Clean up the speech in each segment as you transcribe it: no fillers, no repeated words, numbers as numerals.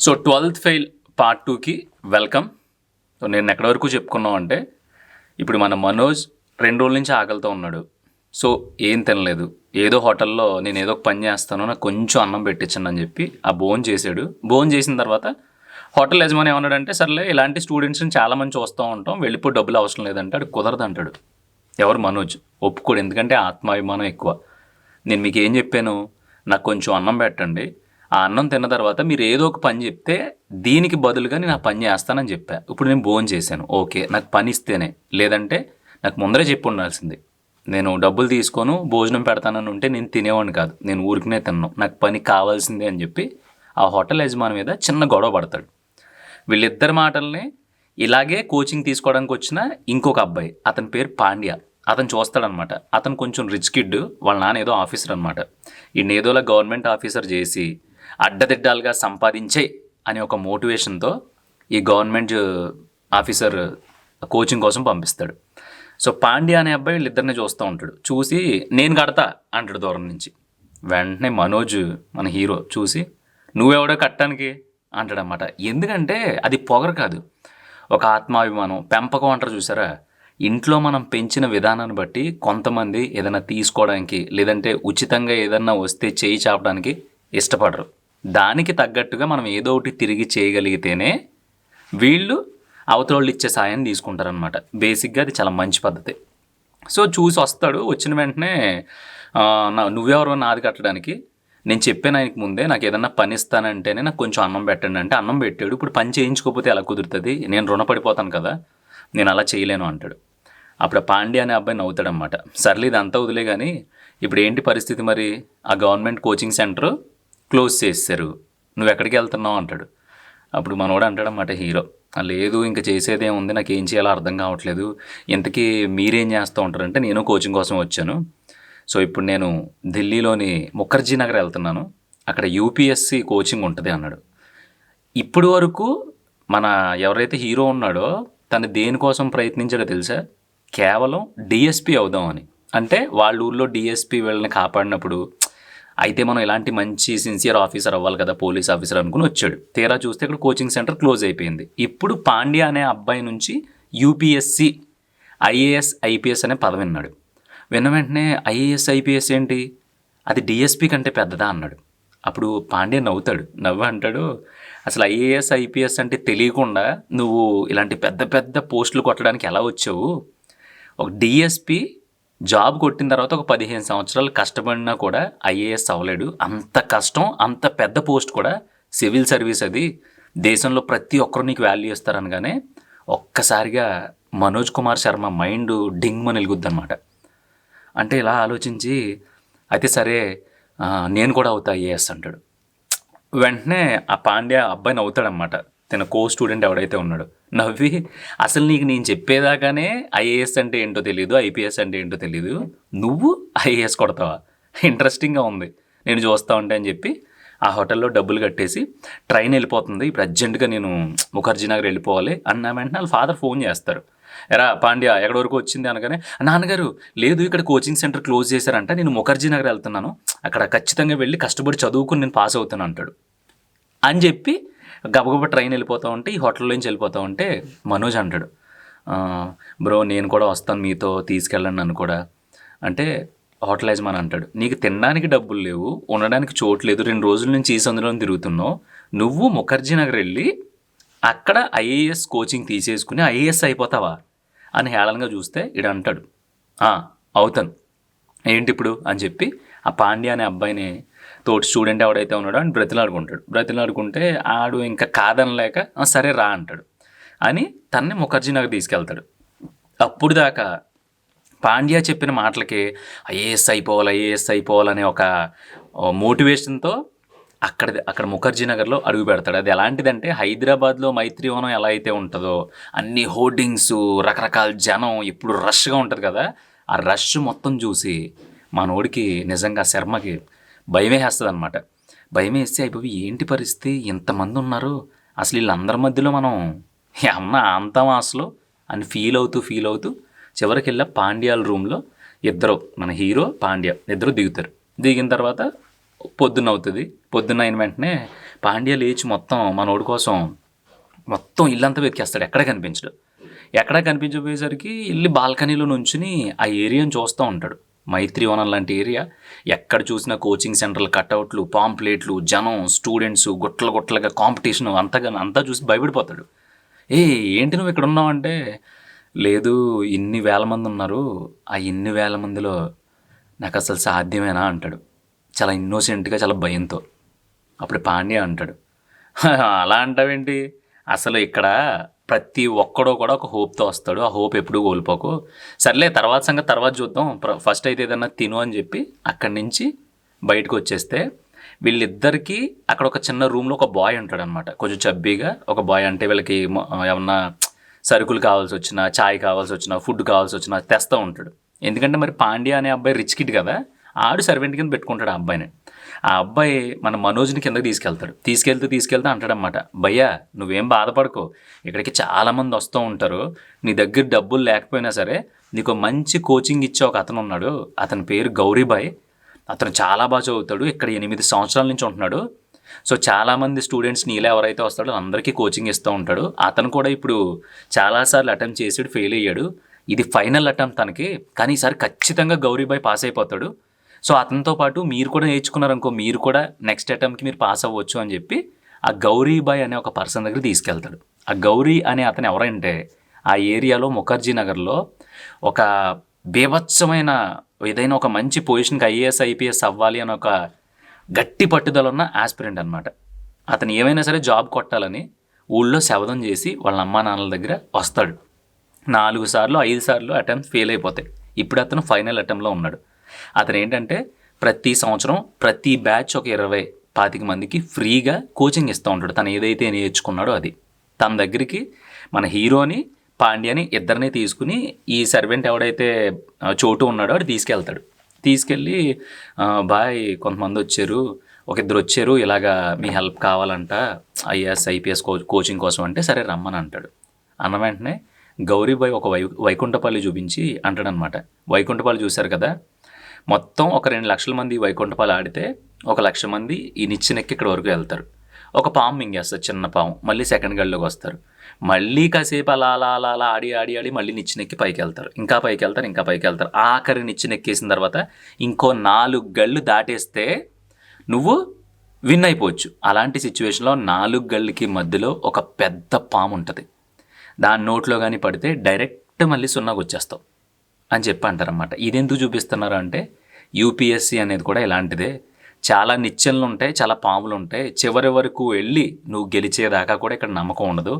So 12th fail part 2కి welcome. So నేను ఎక్కడి వరకు చెప్పుకున్నాం అంటే ఇప్పుడు మన మనోజ్ 2 రోజుల నుంచి ఆకలితో ఉన్నాడు. సో ఏం తినలేదు. ఏదో హోటల్లో నేను ఏదో ఒక పని చేస్తాను, నాకు కొంచెం అన్నం పెట్టించండి అని చెప్పి ఆ భోజనం చేశాడు. భోజనం చేసిన తర్వాత హోటల్ యజమాని ఏమన్నాడంటే, సర్లే ఇలాంటి స్టూడెంట్స్ని చాలామంది చూస్తూ ఉంటాం, వెళ్ళిపోయి డబ్బులు అవసరం లేదంటే అది కుదరదు అంటాడు. ఎవరు? మనోజ్ ఒప్పుకోడు, ఎందుకంటే ఆత్మాభిమానం ఎక్కువ. నేను మీకు ఏం చెప్పాను, నాకు కొంచెం అన్నం పెట్టండి, ఆ అన్నం తిన్న తర్వాత మీరు ఏదో ఒక పని చెప్తే దీనికి బదులుగా నేను ఆ పని చేస్తానని చెప్పా. ఇప్పుడు నేను భోజనం చేశాను, ఓకే, నాకు పని ఇస్తేనే, లేదంటే నాకు ముందరే చెప్పి ఉండాల్సింది. నేను డబ్బులు తీసుకోను, భోజనం పెడతానని ఉంటే నేను తినేవాడిని కాదు, నేను ఊరికనే తిన్నాను, నాకు పని కావాల్సిందే అని చెప్పి ఆ హోటల్ యజమాని మీద చిన్న గొడవ పడతాడు. వీళ్ళిద్దరి మాటల్ని ఇలాగే కోచింగ్ తీసుకోవడానికి వచ్చిన ఇంకొక అబ్బాయి, అతని పేరు పాండ్య, అతను చూస్తాడనమాట. అతను కొంచెం రిచ్ కిడ్, వాళ్ళ నాన్న ఏదో ఆఫీసర్ అనమాట. ఈయన ఏదోలా గవర్నమెంట్ ఆఫీసర్ చేసి అడ్డదిడ్డాలుగా సంపాదించే అనే ఒక మోటివేషన్తో ఈ గవర్నమెంట్ ఆఫీసర్ కోచింగ్ కోసం పంపిస్తాడు. సో పాండ్య అనే అబ్బాయి వీళ్ళిద్దరిని చూస్తూ ఉంటాడు. చూసి నేను కడతా అంటాడు దూరం నుంచి. వెంటనే మనోజ్ మన హీరో చూసి నువ్వెవడో కట్టడానికి అంటాడనమాట. ఎందుకంటే అది పొగరు కాదు, ఒక ఆత్మాభిమానం, పెంపకం అంటారు చూసారా. ఇంట్లో మనం పెంచిన విధానాన్ని బట్టి కొంతమంది ఏదైనా తీసుకోవడానికి, లేదంటే ఉచితంగా ఏదన్నా వస్తే చేయి చాపడానికి ఇష్టపడరు. దానికి తగ్గట్టుగా మనం ఏదో ఒకటి తిరిగి చేయగలిగితేనే వీళ్ళు అవతలోళ్ళు ఇచ్చే సాయాన్ని తీసుకుంటారనమాట. బేసిక్గా అది చాలా మంచి పద్ధతి. సో చూసి వస్తాడు, వచ్చిన వెంటనే నువ్వెవరో నాది కట్టడానికి, నేను చెప్పాను ఆయనకి ముందే, నాకు ఏదన్నా పని ఇస్తానంటేనే నాకు కొంచెం అన్నం పెట్టండి అంటే అన్నం పెట్టాడు. ఇప్పుడు పని చేయించుకోకపోతే ఎలా కుదురుతుంది, నేను రుణపడిపోతాను కదా, నేను అలా చేయలేను అంటాడు. అప్పుడు పాండ్య అనే అబ్బాయి నవ్వుతాడనమాట. సర్లే ఇదంతా వదిలే కానీ ఇప్పుడు ఏంటి పరిస్థితి మరి, ఆ గవర్నమెంట్ కోచింగ్ సెంటర్ క్లోజ్ చేశారు, నువ్వు ఎక్కడికి వెళ్తున్నావు అంటాడు. అప్పుడు మనోడు అంటాడనమాట హీరో, లేదు ఇంకా చేసేదే ఉంది, నాకు ఏం చేయాలో అర్థం కావట్లేదు, ఇంతకీ మీరేం చేస్తూ ఉంటారంటే, నేను కోచింగ్ కోసం వచ్చాను, సో ఇప్పుడు నేను ఢిల్లీలోని ముఖర్జీ నగర్ వెళ్తున్నాను, అక్కడ యూపీఎస్సి కోచింగ్ ఉంటుంది అన్నాడు. ఇప్పుడు వరకు మన ఎవరైతే హీరో ఉన్నాడో తను దేనికోసం ప్రయత్నించాడో తెలుసా? కేవలం డిఎస్పీ అవుదామని. అంటే వాళ్ళ ఊళ్ళో డిఎస్పీ వీళ్ళని కాపాడినప్పుడు అయితే మనం ఇలాంటి మంచి సిన్సియర్ ఆఫీసర్ అవ్వాలి కదా, పోలీస్ ఆఫీసర్ అనుకుని వచ్చాడు. తీరా చూస్తే ఇక్కడ కోచింగ్ సెంటర్ క్లోజ్ అయిపోయింది. ఇప్పుడు పాండ్య అనే అబ్బాయి నుంచి యూపీఎస్సి ఐఏఎస్ ఐపీఎస్ అనే పదవి విన్నాడు. విన్న వెంటనే ఐఏఎస్ ఐపీఎస్ ఏంటి, అది డిఎస్పీ కంటే పెద్దదా అన్నాడు. అప్పుడు పాండ్య నవ్వుతాడు, నవ్వు అంటాడు, అసలు ఐఏఎస్ ఐపీఎస్ అంటే తెలియకుండా నువ్వు ఇలాంటి పెద్ద పెద్ద పోస్టులు కొట్టడానికి ఎలా వచ్చావు? ఒక డిఎస్పీ జాబ్ కొట్టిన తర్వాత ఒక 15 సంవత్సరాలు కష్టపడినా కూడా ఐఏఎస్ అవ్వలేడు. అంత కష్టం, అంత పెద్ద పోస్ట్ కూడా, సివిల్ సర్వీస్ అది, దేశంలో ప్రతి ఒక్కరు నీకు వాల్యూ ఇస్తారనగానే ఒక్కసారిగా మనోజ్ కుమార్ శర్మ మైండ్ డింగ్ అని వెలుగుద్ది అనమాట. అంటే ఇలా ఆలోచించి అయితే సరే నేను కూడా అవుతా ఐఏఎస్ అంటాడు. వెంటనే ఆ పాండ్య అబ్బాయి నవ్వుతాడనమాట, తన కో స్టూడెంట్ ఎవడైతే ఉన్నాడో. నవ్వి, అసలు నీకు నేను చెప్పేదాకానే ఐఏఎస్ అంటే ఏంటో తెలియదు, ఐపీఎస్ అంటే ఏంటో తెలియదు, నువ్వు ఐఏఎస్ కొడతావా, ఇంట్రెస్టింగ్గా ఉంది, నేను చూస్తా ఉంటే అని చెప్పి ఆ హోటల్లో డబ్బులు కట్టేసి ట్రైన్ వెళ్ళిపోతుంది, ఇప్పుడు అర్జెంటుగా నేను ముఖర్జీ నగర్ వెళ్ళిపోవాలి అన్న వెంటనే వాళ్ళ ఫాదర్ ఫోన్ చేస్తారు. ఎరా పాండ్య ఎక్కడి వరకు వచ్చింది అనగానే, నాన్నగారు లేదు ఇక్కడ కోచింగ్ సెంటర్ క్లోజ్ చేశారంట, నేను ముఖర్జీ నగర్ వెళ్తున్నాను, అక్కడ ఖచ్చితంగా వెళ్ళి కష్టపడి చదువుకుని నేను పాస్ అవుతాను అంటాడు. అని చెప్పి గబగబా ట్రైన్ వెళ్ళిపోతూ ఉంటే, ఈ హోటల్లోంచి వెళ్ళిపోతూ ఉంటే మనోజ్ అంటాడు, బ్రో నేను కూడా వస్తాను మీతో, తీసుకెళ్ళండి నన్ను కూడా అంటే. హోటల్ యజమాని అంటాడు, నీకు తినడానికి డబ్బులు లేవు, ఉండడానికి చోటు లేదు, 2 రోజుల నుంచి ఈ సందులో తిరుగుతున్నావు, నువ్వు ముఖర్జీ నగర్ వెళ్ళి అక్కడ ఐఏఎస్ కోచింగ్ తీసేసుకుని ఐఏఎస్ అయిపోతావా అని హేళనగా చూస్తే ఇడు అంటాడు, అవుతాను ఏంటి ఇప్పుడు అని చెప్పి ఆ పాండ్య అనే అబ్బాయిని, తోటి స్టూడెంట్ ఎవడైతే ఉన్నాడో అని బ్రతిలాడుకుంటే ఆడు ఇంకా కాదనలేక సరే రా అంటాడు అని తన్ని ముఖర్జీ నగర్ తీసుకెళ్తాడు. అప్పుడు దాకా పాండ్య చెప్పిన మాటలకి ఐఏఎస్ అయిపోవాలనే ఒక మోటివేషన్తో అక్కడ ముఖర్జీ నగర్లో అడుగు పెడతాడు. అది ఎలాంటిదంటే హైదరాబాద్లో మైత్రివనం ఎలా అయితే ఉంటుందో, అన్ని హోర్డింగ్స్, రకరకాల జనం, ఇప్పుడు రష్గా ఉంటుంది కదా, ఆ రష్ మొత్తం చూసి మనోడికి నిజంగా శర్మకి భయం వేస్తుంది అనమాట. భయం వేస్తే అయిపోయి ఏంటి పరిస్థితి, ఇంతమంది ఉన్నారు, అసలు వీళ్ళందరి మధ్యలో మనం ఏమన్నా అంతమా అసలు అని ఫీల్ అవుతూ చివరికి వెళ్ళా పాండ్యాల రూమ్లో ఇద్దరు, మన హీరో పాండ్య ఇద్దరు దిగుతారు. దిగిన తర్వాత పొద్దున్న అవుతుంది. పొద్దున్న అయిన వెంటనే పాండ్య లేచి మొత్తం మనోడి కోసం మొత్తం ఇల్లంతా వెతికేస్తాడు, ఎక్కడ కనిపించడు. ఎక్కడ కనిపించబోయేసరికి వెళ్ళి బాల్కనీలో నుంచుని ఆ ఏరియాని చూస్తూ ఉంటాడు. మైత్రివనం లాంటి ఏరియా, ఎక్కడ చూసినా కోచింగ్ సెంటర్లు, కట్అవుట్లు, పాంప్లెట్లు, జనం, స్టూడెంట్స్, గుట్టలుగా కాంపిటీషన్ అంతా చూసి భయపడిపోతాడు. ఏంటి నువ్వు ఇక్కడ ఉన్నావు అంటే, లేదు ఇన్ని వేల మంది ఉన్నారు, ఆ ఇన్ని వేల మందిలో నాకు అసలు సాధ్యమేనా అంటాడు, చాలా ఇన్నోసెంట్గా, చాలా భయంతో. అప్పుడు పాండ్య అంటాడు, అలా అంటావేంటి, అసలు ఇక్కడ ప్రతి ఒక్కడో కూడా ఒక హోప్తో వస్తాడు, ఆ హోప్ ఎప్పుడూ కోల్పోకు, సర్లే తర్వాత సంగతి తర్వాత చూద్దాం, ఫస్ట్ అయితే ఏదన్నా తిను అని చెప్పి అక్కడి నుంచి బయటకు వచ్చేస్తే వీళ్ళిద్దరికీ అక్కడ ఒక చిన్న రూమ్లో ఒక బాయ్ ఉంటాడు అనమాట, కొంచెం చబ్బీగా ఒక బాయ్. అంటే వీళ్ళకి ఏమన్నా సరుకులు కావాల్సి వచ్చినా, ఛాయ్ కావాల్సి వచ్చినా, ఫుడ్ కావాల్సి వచ్చినా తెస్తూ ఉంటాడు. ఎందుకంటే మరి పాండ్య అనే అబ్బాయి రిచ్ కిడ్ కదా, ఆడు సర్వెంట్ కింద పెట్టుకుంటాడు ఆ అబ్బాయిని. ఆ అబ్బాయి మన మనోజ్ని కిందకి తీసుకెళ్తూ అంటాడనమాట, భయ్యా నువ్వేం బాధపడకు, ఇక్కడికి చాలామంది వస్తూ ఉంటారు, నీ దగ్గర డబ్బులు లేకపోయినా సరే నీకు మంచి కోచింగ్ ఇచ్చే ఒక అతను ఉన్నాడు, అతని పేరు గౌరీబాయ్, అతను చాలా బాగా చదువుతాడు, ఇక్కడ 8 సంవత్సరాల నుంచి ఉంటున్నాడు. సో చాలామంది స్టూడెంట్స్ నీలో ఎవరైతే వస్తాడో అందరికీ కోచింగ్ ఇస్తూ ఉంటాడు. అతను కూడా ఇప్పుడు చాలాసార్లు అటెంప్ట్ చేసాడు, ఫెయిల్ అయ్యాడు, ఇది ఫైనల్ అటెంప్ట్ తనకి, కానీ ఈసారి ఖచ్చితంగా గౌరీబాయ్ పాస్ అయిపోతాడు. సో అతనితో పాటు మీరు కూడా నేర్చుకున్నారనుకో, మీరు కూడా నెక్స్ట్ అటెంప్ట్కి మీరు పాస్ అవ్వచ్చు అని చెప్పి ఆ గౌరీబాయ్ అనే ఒక పర్సన్ దగ్గర తీసుకెళ్తాడు. ఆ గౌరీ అనే అతను ఎవరంటే, ఆ ఏరియాలో ముఖర్జీ నగర్లో ఒక బీభత్సమైన ఏదైనా ఒక మంచి పొజిషన్కి ఐఏఎస్ ఐపీఎస్ అవ్వాలి అని ఒక గట్టి పట్టుదల ఉన్న ఆస్పిరెంట్ అనమాట. అతను ఏమైనా సరే జాబ్ కొట్టాలని ఊళ్ళో శబదం చేసి వాళ్ళ అమ్మా నాన్నల దగ్గర వస్తాడు. 4 సార్లు 5 సార్లు అటెంప్ట్ ఫెయిల్ అయిపోతాయి. ఇప్పుడు అతను ఫైనల్ అటెంప్ట్లో ఉన్నాడు. అతను ఏంటంటే ప్రతి సంవత్సరం ప్రతి బ్యాచ్ ఒక 20-25 మందికి ఫ్రీగా కోచింగ్ ఇస్తూ ఉంటాడు. తను ఏదైతే నేర్చుకున్నాడో అది. తన దగ్గరికి మన హీరోని, పాండ్యాని ఇద్దరిని తీసుకుని ఈ సర్వెంట్ ఎవడైతే చోటు ఉన్నాడో అది తీసుకెళ్ళి బాయ్ కొంతమంది వచ్చారు, ఒక 2 వచ్చారు, ఇలాగా మీ హెల్ప్ కావాలంట ఐఏఎస్ ఐపీఎస్ కోచింగ్ కోసం అంటే సరే రమ్మని అంటాడు. అన్న వెంటనే గౌరీబాయ్ ఒక వైకుంఠపల్లి చూపించి అంటాడనమాట, వైకుంఠపల్లి చూశారు కదా, మొత్తం ఒక 2 లక్షల మంది వైకుంఠపాలు ఆడితే 1 లక్ష మంది ఈ నిచ్చెనెక్కి ఇక్కడ వరకు వెళ్తారు. ఒక పాము మింగేస్తారు, చిన్న పాము, మళ్ళీ సెకండ్ గడిలోకి వస్తారు, మళ్ళీ కాసేపు అలా అలా అలా అలా ఆడి మళ్ళీ నిచ్చెనెక్కి పైకి వెళ్తారు, ఇంకా పైకి వెళ్తారు. ఆఖరి నిచ్చెనెక్కేసిన తర్వాత ఇంకో 4 గళ్ళు దాటేస్తే నువ్వు విన్ అయిపోవచ్చు. అలాంటి సిచ్యువేషన్లో 4 గళ్ళకి మధ్యలో ఒక పెద్ద పాము ఉంటుంది, దాని నోట్లో కానీ పడితే డైరెక్ట్ మళ్ళీ 0కి వచ్చేస్తావు అని చెప్పి అంటారన్నమాట. ఇదెందుకు చూపిస్తున్నారు అంటే, యూపీఎస్సీ అనేది కూడా ఇలాంటిదే. చాలా నిచ్చెనలు ఉంటాయి, చాలా పాములు ఉంటాయి, చివరి వరకు వెళ్ళి నువ్వు గెలిచేదాకా కూడా ఇక్కడ నమ్మకం ఉండదు,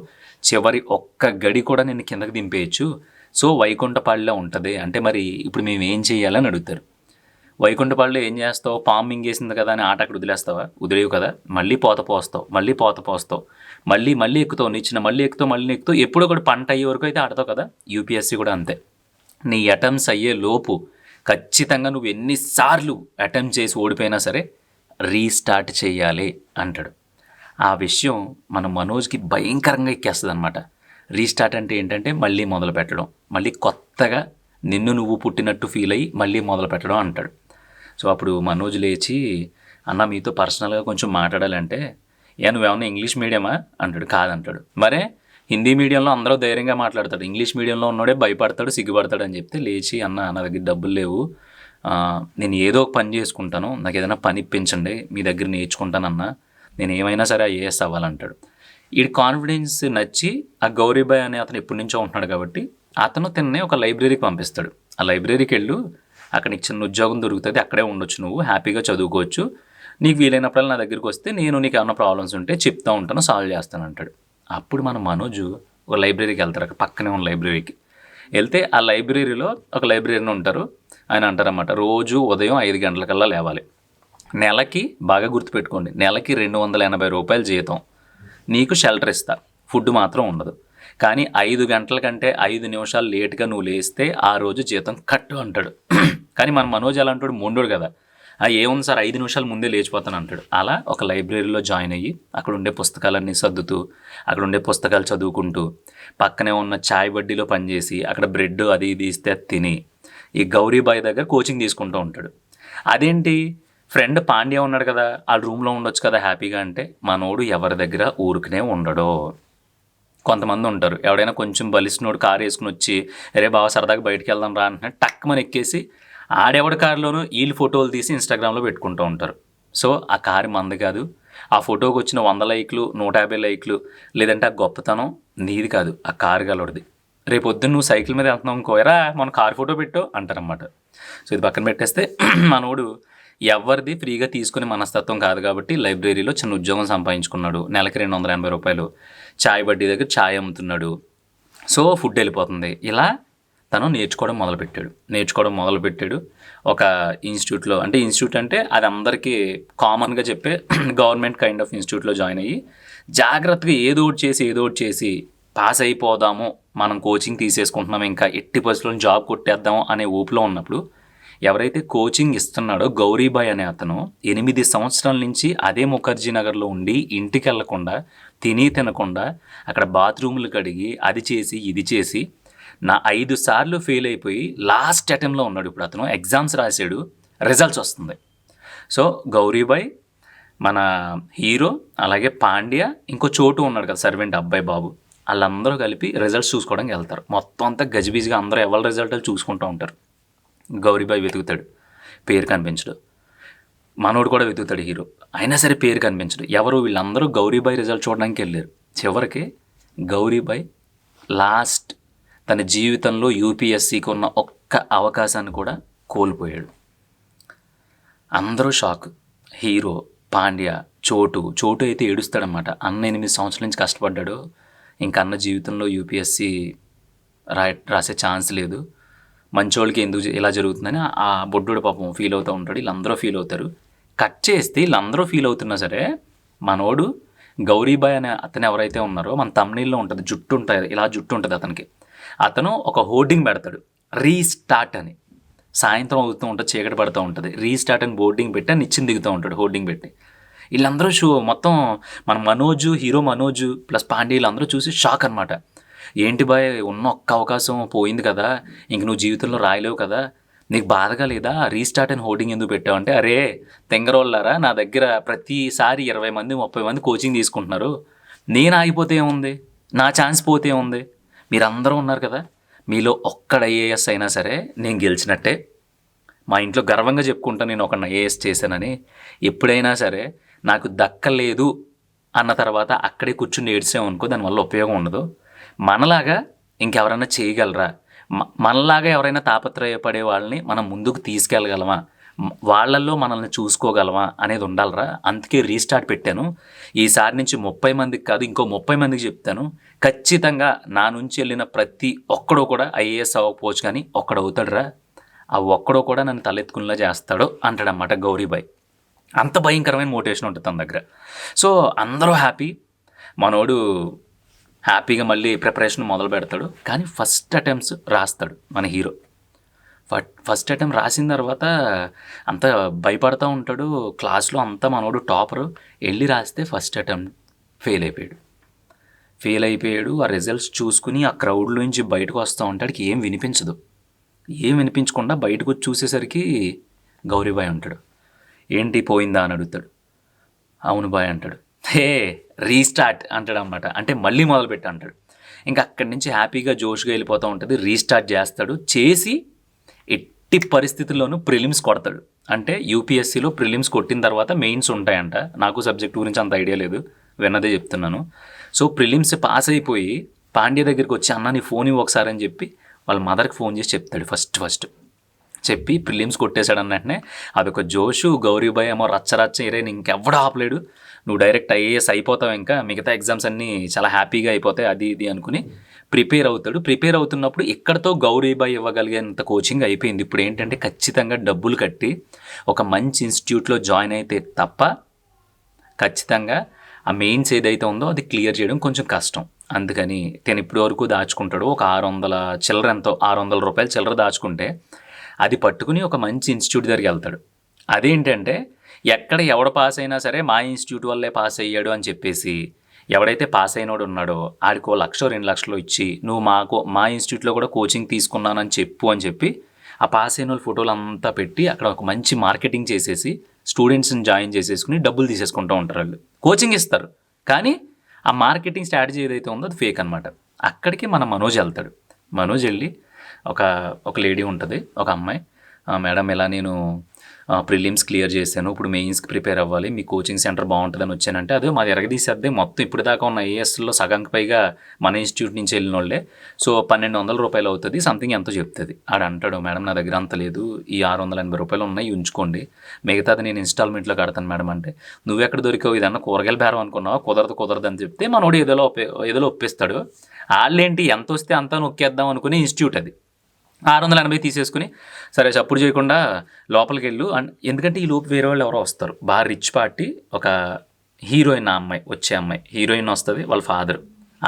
చివరి ఒక్క గడి కూడా నిన్ను కిందకి దింపేయచ్చు. సో వైకుంఠపాడిలో ఉంటుంది అంటే మరి ఇప్పుడు మేము ఏం చేయాలని అడుగుతారు. వైకుంఠపాడిలో ఏం చేస్తావు, పాము మింగేసింది కదా అని ఆట అక్కడ వదిలేవు కదా, మళ్ళీ పోత పోస్తావు, మళ్ళీ ఎక్కుతావు, నిచ్చిన మళ్ళీ ఎక్కుతావు, ఎప్పుడో ఒకటి పంట అయ్యే వరకు అయితే ఆడతావు కదా. యూపీఎస్సీ కూడా అంతే. నీ అటెంప్ట్స్ అయ్యే లోపు ఖచ్చితంగా నువ్వు ఎన్నిసార్లు అటెంప్ట్ చేసి ఓడిపోయినా సరే రీస్టార్ట్ చేయాలి అంటాడు. ఆ విషయం మన మనోజ్కి భయంకరంగా ఎక్కేస్తుంది అనమాట. రీస్టార్ట్ అంటే ఏంటంటే మళ్ళీ మొదలు పెట్టడం, మళ్ళీ కొత్తగా నిన్ను నువ్వు పుట్టినట్టు ఫీల్ అయ్యి మళ్ళీ మొదలు పెట్టడం అంటాడు. సో అప్పుడు మనోజ్ లేచి, అన్న మీతో పర్సనల్గా కొంచెం మాట్లాడాలంటే, నువ్వేమన్నా ఇంగ్లీష్ మీడియమా అంటాడు. కాదంటాడు. మరే హిందీ మీడియంలో అందరూ ధైర్యంగా మాట్లాడతాడు, ఇంగ్లీష్ మీడియంలో ఉన్నోడే భయపడతాడు, సిగ్గుపడతాడు అని చెప్తే లేచి, నా దగ్గర డబ్బులు లేవు, నేను ఏదో ఒక పని చేసుకుంటాను, నాకు ఏదైనా పని ఇప్పించండి, మీ దగ్గర నేర్చుకుంటానన్నా, నేను ఏమైనా సరే ఐఏఎస్ అవ్వాలంటాడు. ఈ కాన్ఫిడెన్స్ నచ్చి ఆ గౌరీబాయ్ అనే అతను ఎప్పటి నుంచో ఉంటున్నాడు కాబట్టి అతను తిన్నే ఒక లైబ్రరీకి పంపిస్తాడు. ఆ లైబ్రరీకి వెళ్ళు, అక్కడ నీకు చిన్న ఉద్యోగం దొరుకుతుంది, అక్కడే ఉండొచ్చు, నువ్వు హ్యాపీగా చదువుకోవచ్చు, నీకు వీలైనప్పుడల్లా నా దగ్గరికి వస్తే నేను నీకు ఏమైనా ప్రాబ్లమ్స్ ఉంటే చెప్తూ ఉంటాను, సాల్వ్ చేస్తాను అంటాడు. అప్పుడు మన మనోజు ఒక లైబ్రరీకి వెళ్తారు, అక్కడ పక్కనే ఉన్న లైబ్రరీకి వెళ్తే ఆ లైబ్రరీలో ఒక లైబ్రరీని ఉంటారు. ఆయన అంటారన్నమాట, రోజు ఉదయం 5 గంటలకల్లా లేవాలి, నెలకి బాగా గుర్తుపెట్టుకోండి, నెలకి 280 రూపాయలు జీతం, నీకు షెల్టర్ ఇస్తా, ఫుడ్ మాత్రం ఉండదు, కానీ 5 గంటల కంటే 5 నిమిషాలు లేట్గా నువ్వు లేస్తే ఆ రోజు జీతం కట్టు అంటాడు. కానీ మన మనోజ్ ఎలా అంటాడు, మొండోడు కదా, ఏముంది సార్ 5 నిమిషాలు ముందే లేచిపోతాను అంటాడు. అలా ఒక లైబ్రరీలో జాయిన్ అయ్యి అక్కడ ఉండే పుస్తకాలన్నీ సర్దుతూ, అక్కడ ఉండే పుస్తకాలు చదువుకుంటూ, పక్కనే ఉన్న చాయ్ బడ్డీలో పనిచేసి అక్కడ బ్రెడ్ అది ఇది ఇస్తే తిని ఈ గౌరీబాయ్ దగ్గర కోచింగ్ తీసుకుంటూ ఉంటాడు. అదేంటి ఫ్రెండ్ పాండ్య ఉన్నాడు కదా, ఆ రూమ్లో ఉండొచ్చు కదా హ్యాపీగా అంటే, మనోడు ఎవరి దగ్గర ఊరుకునే ఉండడు. కొంతమంది ఉంటారు, ఎవడైనా కొంచెం బలిసినోడు కారు వేసుకుని వచ్చి అరే బావ సరదాగా బయటికి వెళ్దాం రా అంటే టక్కుమని ఎక్కేసి ఆడెవడి కారులోనూ వీళ్ళు ఫోటోలు తీసి ఇన్స్టాగ్రామ్లో పెట్టుకుంటూ ఉంటారు. సో ఆ కారు మంది కాదు, ఆ ఫోటోకి వచ్చిన 100 లైక్లు 150 లైక్లు లేదంటే ఆ గొప్పతనం నీది కాదు, ఆ కారు గలవాడిది. రేపు పొద్దున్న నువ్వు సైకిల్ మీద వెళ్తున్నావు అనుకో, ఎరా మన కారు ఫోటో పెట్టు అంటారనమాట. సో ఇది పక్కన పెట్టేస్తే మనోడు ఎవరిది ఫ్రీగా తీసుకునే మనస్తత్వం కాదు కాబట్టి లైబ్రరీలో చిన్న ఉద్యోగం సంపాదించుకున్నాడు, నెలకి 280 రూపాయలు. చాయ్ బడ్డీ దగ్గర చాయ్ అమ్ముతున్నాడు. సో ఫుడ్ వెళ్ళిపోతుంది. ఇలా తను నేర్చుకోవడం మొదలుపెట్టాడు ఒక ఇన్స్టిట్యూట్లో. అంటే ఇన్స్టిట్యూట్ అంటే అది అందరికీ కామన్గా చెప్పే గవర్నమెంట్ కైండ్ ఆఫ్ ఇన్స్టిట్యూట్లో జాయిన్ అయ్యి జాగ్రత్తగా ఏదో ఒకటి చేసి పాస్ అయిపోదాము, మనం కోచింగ్ తీసేసుకుంటున్నాము, ఇంకా ఎట్టి పరిస్థితుల్లో జాబ్ కొట్టేద్దాము అనే ఊపులో ఉన్నప్పుడు ఎవరైతే కోచింగ్ ఇస్తున్నాడో గౌరీబాయ్ అనే అతను 8 సంవత్సరాల నుంచి అదే ముఖర్జీ నగర్లో ఉండి ఇంటికి వెళ్లకుండా తినకుండా అక్కడ బాత్రూములు కడిగి అది చేసి ఇది చేసి 5 సార్లు ఫెయిల్ అయిపోయి లాస్ట్ అటెంప్ట్లో ఉన్నాడు. ఇప్పుడు అతను ఎగ్జామ్స్ రాశాడు, రిజల్ట్స్ వస్తుంది. సో గౌరీబాయ్, మన హీరో, అలాగే పాండ్య, ఇంకో చోటు ఉన్నాడు కదా సర్వెంట్ అబ్బాయి బాబు, వాళ్ళందరూ కలిపి రిజల్ట్స్ చూసుకోవడానికి వెళ్తారు. మొత్తం అంతా గజిబిజిగా అందరూ ఎవరి రిజల్ట్లు చూసుకుంటూ ఉంటారు. గౌరీబాయ్ వెతుకుతాడు, పేరు కనిపించడు. మనోడు కూడా వెతుకుతాడు హీరో, అయినా సరే పేరు కనిపించడు. ఎవరు వీళ్ళందరూ గౌరీబాయ్ రిజల్ట్ చూడడానికి వెళ్ళారు. చివరికి గౌరీబాయ్ లాస్ట్ తన జీవితంలో యూపీఎస్సీకి ఉన్న ఒక్క అవకాశాన్ని కూడా కోల్పోయాడు. అందరూ షాక్. హీరో, పాండ్య, చోటు అయితే ఏడుస్తాడనమాట. అన్న 8 సంవత్సరాల నుంచి కష్టపడ్డాడు, ఇంక అన్న జీవితంలో యూపీఎస్సీ రాసే ఛాన్స్ లేదు, మంచోళ్ళకి ఎందుకు ఇలా జరుగుతుందని ఆ బొడ్డుడు పాపం ఫీల్ అవుతూ ఉంటాడు. వీళ్ళందరూ ఫీల్ అవుతారు. కట్ చేస్తే వీళ్ళందరూ ఫీల్ అవుతున్నా సరే మనోడు గౌరీబాయ్ అనే అతను ఎవరైతే ఉన్నారో మన తమ్నీల్లో ఉంటుంది, జుట్టు ఉంటుంది అతనికి. అతను ఒక హోర్డింగ్ పెడతాడు, రీస్టార్ట్ అని. సాయంత్రం అవుతూ ఉంటుంది, చీకటి పడుతూ ఉంటుంది, రీస్టార్ట్ అని బోర్డింగ్ పెట్టి నిచ్చిన దిగుతూ ఉంటాడు హోర్డింగ్ పెట్టి. వీళ్ళందరూ మొత్తం మన హీరో మనోజు ప్లస్ పాండ్య వీళ్ళందరూ చూసి షాక్ అనమాట. ఏంటి బాయ్, ఉన్న ఒక్క అవకాశం పోయింది కదా, ఇంక నువ్వు జీవితంలో రాయలేవు కదా, నీకు బాధగా లేదా, రీస్టార్ట్ అని హోర్డింగ్ ఎందుకు పెట్టావు అంటే, అరే తెంగరోళ్ళారా, నా దగ్గర ప్రతిసారి 20 మంది 30 మంది కోచింగ్ తీసుకుంటున్నారు, నేను ఆగిపోతే ఏముంది, నా ఛాన్స్ పోతే ఏముంది, మీరందరూ ఉన్నారు కదా, మీలో ఒక్కడ ఐఏఎస్ అయినా సరే నేను గెలిచినట్టే. మా ఇంట్లో గర్వంగా చెప్పుకుంటాను నేను ఒకడిని ఐఏఎస్ చేశానని. ఎప్పుడైనా సరే నాకు దక్కలేదు అన్న తర్వాత అక్కడే కూర్చుని ఏడ్చామనుకో దానివల్ల ఉపయోగం ఉండదు. మనలాగా ఇంకెవరైనా చేయగలరా, మనలాగా ఎవరైనా తాపత్రయపడే వాళ్ళని మనం ముందుకు తీసుకెళ్ళగలమా, వాళ్ళల్లో మనల్ని చూసుకోగలమా అనేది ఉండాలరా. అందుకే రీస్టార్ట్ పెట్టాను. ఈసారి నుంచి 30 మందికి కాదు, ఇంకో 30 మందికి చెప్తాను. ఖచ్చితంగా నా నుంచి వెళ్ళిన ప్రతి ఒక్కడో కూడా ఐఏఎస్ అవ్వకపోవచ్చు కానీ ఒక్కడవుతాడురా, ఆ ఒక్కడో కూడా నన్ను తలెత్తుకునేలా చేస్తాడు అంటాడన్నమాట గౌరీబాయ్. అంత భయంకరమైన మోటివేషన్ ఉంటుంది తన దగ్గర. సో అందరూ హ్యాపీ. మనోడు హ్యాపీగా మళ్ళీ ప్రిపరేషన్ మొదలు పెడతాడు. కానీ ఫస్ట్ అటెంప్ట్స్ రాస్తాడు మన హీరో. ఫస్ట్ అటెంప్ట్ రాసిన తర్వాత అంతా భయపడుతూ ఉంటాడు. క్లాస్లో అంతా మనోడు టాపరు. వెళ్ళి రాస్తే ఫస్ట్ అటెంప్ట్ ఫెయిల్ అయిపోయాడు. ఆ రిజల్ట్స్ చూసుకుని ఆ క్రౌడ్లో నుంచి బయటకు వస్తూ ఉంటాడికి ఏం వినిపించకుండా బయటకు వచ్చి చూసేసరికి గౌరీబాయ్ ఉంటాడు. ఏంటి పోయిందా అని అడుగుతాడు. అవును బాయ్ అంటాడు. హే రీస్టార్ట్ అంటాడు అన్నమాట. అంటే మళ్ళీ మొదలుపెట్టి అంటాడు. ఇంకా అక్కడి నుంచి హ్యాపీగా జోష్గా వెళ్ళిపోతూ ఉంటుంది. రీస్టార్ట్ చేస్తాడు. చేసి ఎట్టి పరిస్థితుల్లోనూ ప్రిలిమ్స్ కొడతాడు. అంటే యూపీఎస్సీలో ప్రిలిమ్స్ కొట్టిన తర్వాత మెయిన్స్ ఉంటాయంట. నాకు సబ్జెక్ట్ గురించి అంత ఐడియా లేదు, విన్నదే చెప్తున్నాను. సో ప్రిలిమ్స్ పాస్ అయిపోయి పాండ్య దగ్గరికి వచ్చి అన్న నీ ఫోన్ ఇవ్వు ఒకసారి అని చెప్పి వాళ్ళ మదర్కి ఫోన్ చేసి చెప్తాడు. ఫస్ట్ చెప్పి ప్రిలిమ్స్ కొట్టేశాడు అన్నట్టునే అదొక జోషు. గౌరీబాయ్ ఏమో రచ్చ ఇరే ఇంకెవ్వడూ ఆపలేడు, నువ్వు డైరెక్ట్ ఐఏఎస్ అయిపోతావు, ఇంకా మిగతా ఎగ్జామ్స్ అన్నీ చాలా హ్యాపీగా అయిపోతాయి అది ఇది అనుకుని ప్రిపేర్ అవుతున్నప్పుడు ఇక్కడతో గౌరీబాయ్ ఇవ్వగలిగేంత కోచింగ్ అయిపోయింది. ఇప్పుడు ఏంటంటే ఖచ్చితంగా డబ్బులు కట్టి ఒక మంచి ఇన్స్టిట్యూట్లో జాయిన్ అయితే తప్ప ఖచ్చితంగా ఆ మెయిన్స్ ఏదైతే ఉందో అది క్లియర్ చేయడం కొంచెం కష్టం. అందుకని నేను ఇప్పటి వరకు దాచుకుంటాడు ఒక 600 రూపాయలు చిల్లర దాచుకుంటే అది పట్టుకుని ఒక మంచి ఇన్స్టిట్యూట్ దగ్గరికి వెళ్తాడు. అదేంటంటే ఎక్కడ ఎవడ పాస్ అయినా సరే మా ఇన్స్టిట్యూట్ వల్లే పాస్ అయ్యాడు అని చెప్పేసి ఎవడైతే పాస్ అయినోడు ఉన్నాడో ఆడికో 1,00,000 2 లక్షలు ఇచ్చి నువ్వు మా ఇన్స్టిట్యూట్లో కూడా కోచింగ్ తీసుకున్నానని చెప్పు అని చెప్పి ఆ పాస్ అయిన వాళ్ళ ఫోటోలు అంతా పెట్టి అక్కడ ఒక మంచి మార్కెటింగ్ చేసేసి స్టూడెంట్స్ని జాయిన్ చేసేసుకుని డబ్బులు తీసేసుకుంటూ ఉంటారు. వాళ్ళు కోచింగ్ ఇస్తారు, కానీ ఆ మార్కెటింగ్ స్ట్రాటజీ ఏదైతే ఉందో అది ఫేక్ అనమాట. అక్కడికి మన మనోజ్ వెళ్తాడు. మనోజ్ వెళ్ళి ఒక ఒక లేడీ ఉంటుంది, ఒక అమ్మాయి, మేడం ఇలా నేను ప్రిలిమ్స్ క్లియర్ చేశాను, ఇప్పుడు మెయిన్స్కి ప్రిపేర్ అవ్వాలి, మీ కోచింగ్ సెంటర్ బాగుంటుందని వచ్చానంటే, అదే మాది ఎరగదీసేద్దే, మొత్తం ఇప్పుడు దాకా ఉన్న ఐఏఎస్లో సగానికి పైగా మన ఇన్స్టిట్యూట్ నుంచి వెళ్ళిన వాళ్ళే, సో 1200 రూపాయలు అవుతుంది సంథింగ్ ఎంతో చెప్తుంది. ఆడ అంటాడు, మేడం నా దగ్గర అంత లేదు, ఈ 680 రూపాయలు ఉన్నాయి ఉంచుకోండి, మిగతాది నేను ఇన్స్టాల్మెంట్లో కడతాను మేడం అంటే, నువ్వెక్కడ దొరికావు, ఇదన్నా కూరగాయల బేరం అనుకున్నావా, కుదరదు అని చెప్తే మనోడు ఏదో ఒప్పిస్తాడు. వాళ్ళేంటి ఎంత వస్తే అంతా నొక్కేద్దాం అనుకుని ఇన్స్టిట్యూట్ అది 680 తీసేసుకుని, సరే చప్పుడు చేయకుండా లోపలికి వెళ్ళు ఎందుకంటే ఈ లోపు వేరే వాళ్ళు ఎవరో వస్తారు, బాగా రిచ్ పార్టీ, ఒక హీరోయిన్, ఆ అమ్మాయి వచ్చే అమ్మాయి హీరోయిన్ వస్తుంది, వాళ్ళ ఫాదర్,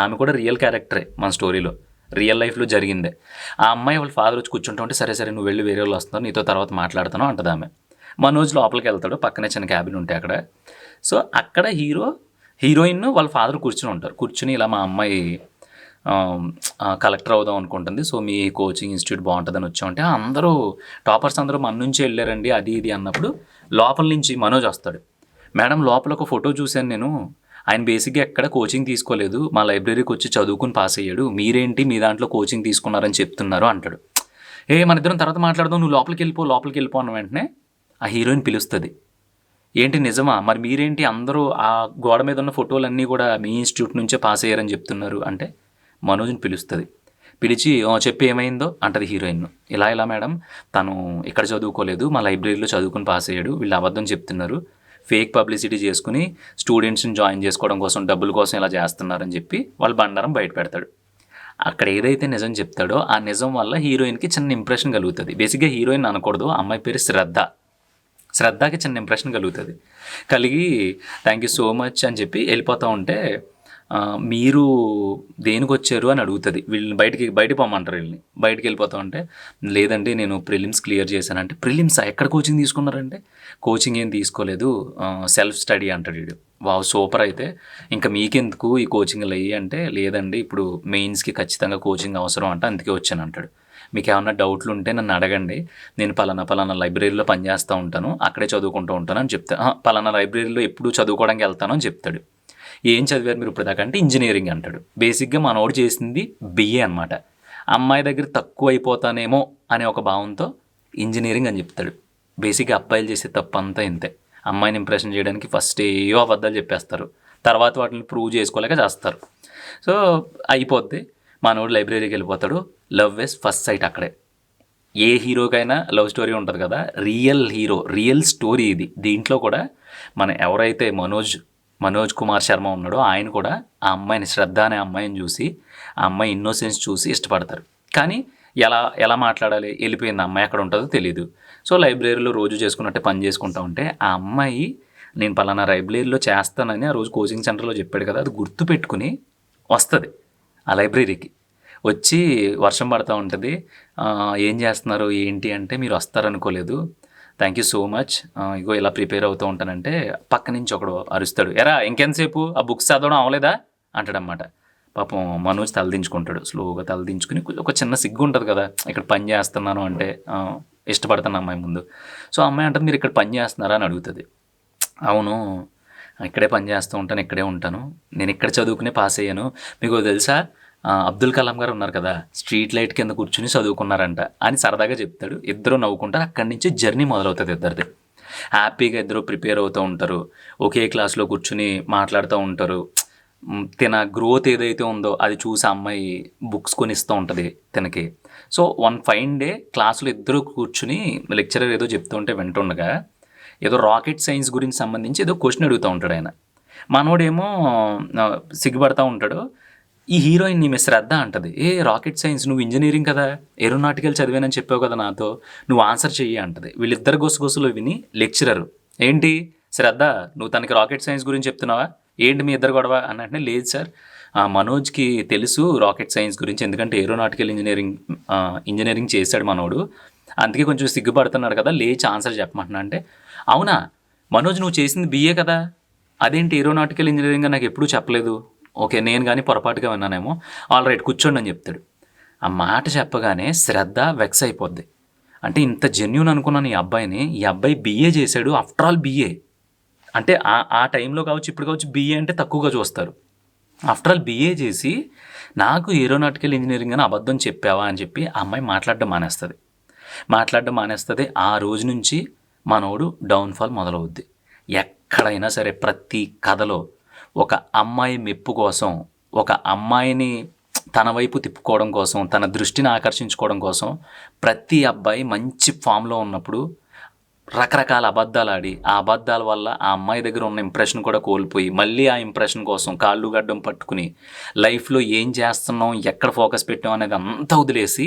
ఆమె కూడా రియల్ క్యారెక్టరే మన స్టోరీలో, రియల్ లైఫ్లో జరిగిందే. ఆ అమ్మాయి వాళ్ళ ఫాదర్ వచ్చి కూర్చుంటా ఉంటే, సరే నువ్వు వెళ్ళి వేరే వాళ్ళు వస్తావు, నీతో తర్వాత మాట్లాడతాను అంటది ఆమె. మనోజ్ లోపలికి వెళ్తాడు, పక్కనే చిన్న క్యాబిన్ ఉంటాయి అక్కడ. సో అక్కడ హీరోయిన్ వాళ్ళ ఫాదర్ కూర్చుని ఇలా మా అమ్మాయి కలెక్టర్ అవుదాం అనుకుంటుంది, సో మీ కోచింగ్ ఇన్స్టిట్యూట్ బాగుంటుందని వచ్చామంటే, అందరూ టాపర్స్ అందరూ మన నుంచి వెళ్ళారండి అది ఇది అన్నప్పుడు లోపల నుంచి మనోజ్ వస్తాడు. మేడం లోపల ఒక ఫోటో చూశాను నేను, ఆయన బేసిక్గా ఎక్కడ కోచింగ్ తీసుకోలేదు, మా లైబ్రరీకి వచ్చి చదువుకుని పాస్ అయ్యాడు, మీరేంటి మీ దాంట్లో కోచింగ్ తీసుకున్నారని చెప్తున్నారు అంటాడు. మన ఇద్దరం తర్వాత మాట్లాడదాం, నువ్వు లోపలికి వెళ్ళిపో అన్న వెంటనే ఆ హీరోయిన్ పిలుస్తుంది. ఏంటి నిజమా, మరి మీరేంటి అందరూ ఆ గోడ మీద ఉన్న ఫోటోలన్నీ కూడా మీ ఇన్స్టిట్యూట్ నుంచే పాస్ అయ్యారని చెప్తున్నారు అంటే, మనోజ్ని పిలిచి చెప్పి ఏమైందో అంటది హీరోయిన్. ఇలా మేడం తను ఇక్కడ చదువుకోలేదు, మా లైబ్రరీలో చదువుకుని పాస్ అయ్యాడు, వీళ్ళు అబద్ధం చెప్తున్నారు, ఫేక్ పబ్లిసిటీ చేసుకుని స్టూడెంట్స్ని జాయిన్ చేసుకోవడం కోసం డబ్బుల కోసం ఇలా చేస్తున్నారని చెప్పి వాళ్ళ బండారం బయట పెడతాడు. అక్కడ ఏదైతే నిజం చెప్తాడో ఆ నిజం వల్ల హీరోయిన్కి చిన్న ఇంప్రెషన్ కలుగుతుంది. బేసిక్గా హీరోయిన్ అనకూడదు, అమ్మాయి పేరు శ్రద్ధకి చిన్న ఇంప్రెషన్ కలిగి థ్యాంక్ యూ సో మచ్ అని చెప్పి వెళ్ళిపోతూ ఉంటే, మీరు దేనికి వచ్చారు అని అడుగుతుంది. వీళ్ళని బయటికి పోమంటారు. వీళ్ళని బయటికి వెళ్ళిపోతా ఉంటే, లేదండి నేను ప్రిలిమ్స్ క్లియర్ చేశానంటే, ప్రిలిమ్స్ ఎక్కడ కోచింగ్ తీసుకున్నారంటే, కోచింగ్ ఏం తీసుకోలేదు, సెల్ఫ్ స్టడీ అంటాడు వీడు. వావ్ సూపర్, అయితే ఇంకా మీకెందుకు ఈ కోచింగ్లు అయ్యి అంటే, లేదండి ఇప్పుడు మెయిన్స్కి ఖచ్చితంగా కోచింగ్ అవసరం అంటే అందుకే వచ్చాను అంటాడు. మీకు ఏమన్నా డౌట్లు ఉంటే నన్ను అడగండి, నేను పలానా లైబ్రరీలో పనిచేస్తూ ఉంటాను, అక్కడే చదువుకుంటూ ఉంటాను అని చెప్తాను. పలానా లైబ్రరీలో ఎప్పుడు చదువుకోవడానికి వెళ్తాను అని చెప్తాడు. ఏం చదివారు మీరు ఇప్పుడు దాకా అంటే, ఇంజనీరింగ్ అంటాడు. బేసిక్గా మనోడు చేసింది బిఏ అనమాట. అమ్మాయి దగ్గర తక్కువ అయిపోతానేమో అనే ఒక భావంతో ఇంజనీరింగ్ అని చెప్తాడు. బేసిక్గా అబ్బాయిలు చేసే తప్పు అంతా ఇంతే, అమ్మాయిని ఇంప్రెషన్ చేయడానికి ఫస్ట్ ఏవో అబద్ధాలు చెప్పేస్తారు, తర్వాత వాటిని ప్రూవ్ చేసుకోలేక చేస్తారు. సో అయిపోద్ది, మనోడు లైబ్రరీకి వెళ్ళిపోతాడు. లవ్ ఇస్ ఫస్ట్ సైట్ అక్కడే. ఏ హీరోకైనా లవ్ స్టోరీ ఉంటుంది కదా, రియల్ స్టోరీ ఇది. దీంట్లో కూడా ఎవరైతే మనోజ్ కుమార్ శర్మ ఉన్నాడో ఆయన కూడా ఆ అమ్మాయిని, శ్రద్ధ అనే అమ్మాయిని చూసి, ఆ అమ్మాయి ఇన్నోసెన్స్ చూసి ఇష్టపడతారు. కానీ ఎలా మాట్లాడాలి, వెళ్ళిపోయింది అమ్మాయి అక్కడ ఉంటుందో తెలియదు. సో లైబ్రరీలో రోజు చేసుకున్నట్టే పని చేసుకుంటూ ఉంటే, ఆ అమ్మాయి నేను పలానా లైబ్రరీలో చేస్తానని ఆ రోజు కోచింగ్ సెంటర్లో చెప్పాడు కదా, అది గుర్తు పెట్టుకుని వస్తుంది ఆ లైబ్రరీకి. వచ్చి వర్షం పడుతూ ఉంటుంది, ఏం చేస్తున్నారు ఏంటి అంటే, మీరు వస్తారనుకోలేదు, థ్యాంక్ యూ సో మచ్, ఇగో ఇలా ప్రిపేర్ అవుతూ ఉంటానంటే, పక్క నుంచి ఒకడు అరుస్తాడు, ఎరా ఇంకెంతసేపు ఆ బుక్స్ చదవడం అవలేదా అంటాడనమాట. పాపం మనోజ్ తలదించుకుంటాడు, స్లోగా తలదించుకుని, ఒక చిన్న సిగ్గు ఉంటుంది కదా, ఇక్కడ పని చేస్తున్నాను అంటే ఇష్టపడుతున్న అమ్మాయి ముందు. సో అమ్మాయి అంటుంది, మీరు ఇక్కడ పని చేస్తున్నారా అని అడుగుతుంది. అవును ఇక్కడే పని చేస్తూ ఉంటాను, ఇక్కడే ఉంటాను, నేను ఇక్కడ చదువుకునే పాస్ అయ్యాను, మీకు తెలుసా అబ్దుల్ కలాం గారు ఉన్నారు కదా, స్ట్రీట్ లైట్ కింద కూర్చుని చదువుకున్నారంట అని సరదాగా చెప్తాడు. ఇద్దరు నవ్వుకుంటారు. అక్కడి నుంచి జర్నీ మొదలవుతుంది ఇద్దరిది. హ్యాపీగా ఇద్దరు ప్రిపేర్ అవుతూ ఉంటారు, ఒకే క్లాస్లో కూర్చుని మాట్లాడుతూ ఉంటారు. తన గ్రోత్ ఏదైతే ఉందో అది చూసి అమ్మాయి బుక్స్ కొనిస్తూ ఉంటుంది తనకి. సో వన్ ఫైన్ డే క్లాసులో ఇద్దరు కూర్చుని లెక్చరర్ ఏదో చెప్తూ ఉంటే వింటుండగా, ఏదో రాకెట్ సైన్స్ గురించి సంబంధించి ఏదో క్వశ్చన్ అడుగుతూ ఉంటాడు ఆయన. మనోడేమో సిగ్గుపడతా ఉంటాడు. ఈ హీరోయిన్ ఈమె శ్రద్ధ అంటది, రాకెట్ సైన్స్, నువ్వు ఇంజనీరింగ్ కదా, ఏరోనాటికల్ చదివానని చెప్పావు కదా నాతో, నువ్వు ఆన్సర్ చెయ్యి అంటది. వీళ్ళిద్దరు గొసగొసలు విని లెక్చరర్, ఏంటి శ్రద్ధ నువ్వు తనకి రాకెట్ సైన్స్ గురించి చెప్తున్నావా, ఏంటి మీ ఇద్దరు గొడవ అని అంటే, లేదు సార్ మనోజ్కి తెలుసు రాకెట్ సైన్స్ గురించి, ఎందుకంటే ఏరోనాటికల్ ఇంజనీరింగ్ చేశాడు మనోడు, అందుకే కొంచెం సిగ్గుపడుతున్నాడు కదా, లేచి ఆన్సర్ చెప్పమంటున్నా అంటే, అవునా మనోజ్ నువ్వు చేసింది బిఏ కదా, అదేంటి ఏరోనాటికల్ ఇంజనీరింగ్ నాకు ఎప్పుడూ చెప్పలేదు, ఓకే నేను కానీ పొరపాటుగా విన్నానేమో, ఆల్ రైట్ కూర్చోండి అని చెప్తాడు. ఆ మాట చెప్పగానే శ్రద్ధ వెక్స్ అయిపోద్ది. అంటే ఇంత జెన్యూన్ అనుకున్నాను ఈ అబ్బాయిని. ఈ అబ్బాయి బీఏ చేశాడు. ఆఫ్టర్ ఆల్ బీఏ అంటే ఆ టైంలో కావచ్చు, ఇప్పుడు కావచ్చు, బీఏ అంటే తక్కువగా చూస్తారు. ఆఫ్టర్ ఆల్ బీఏ చేసి నాకు ఏరోనాటికల్ ఇంజనీరింగ్ అని అబద్ధం చెప్పావా అని చెప్పి ఆ అమ్మాయి మాట్లాడడం మానేస్తుంది. ఆ రోజు నుంచి మనోడు డౌన్ఫాల్ మొదలవుద్ది. ఎక్కడైనా సరే ప్రతి కథలో ఒక అమ్మాయి మెప్పు కోసం, ఒక అమ్మాయిని తన వైపు తిప్పుకోవడం కోసం, తన దృష్టిని ఆకర్షించుకోవడం కోసం ప్రతి అబ్బాయి మంచి ఫామ్లో ఉన్నప్పుడు రకరకాల అబద్ధాలు ఆడి, ఆ అబద్ధాల వల్ల ఆ అమ్మాయి దగ్గర ఉన్న ఇంప్రెషన్ కూడా కోల్పోయి, మళ్ళీ ఆ ఇంప్రెషన్ కోసం కాళ్ళు గడ్డం పట్టుకుని లైఫ్లో ఏం చేస్తున్నాం, ఎక్కడ ఫోకస్ పెట్టాం అనేది అంతా వదిలేసి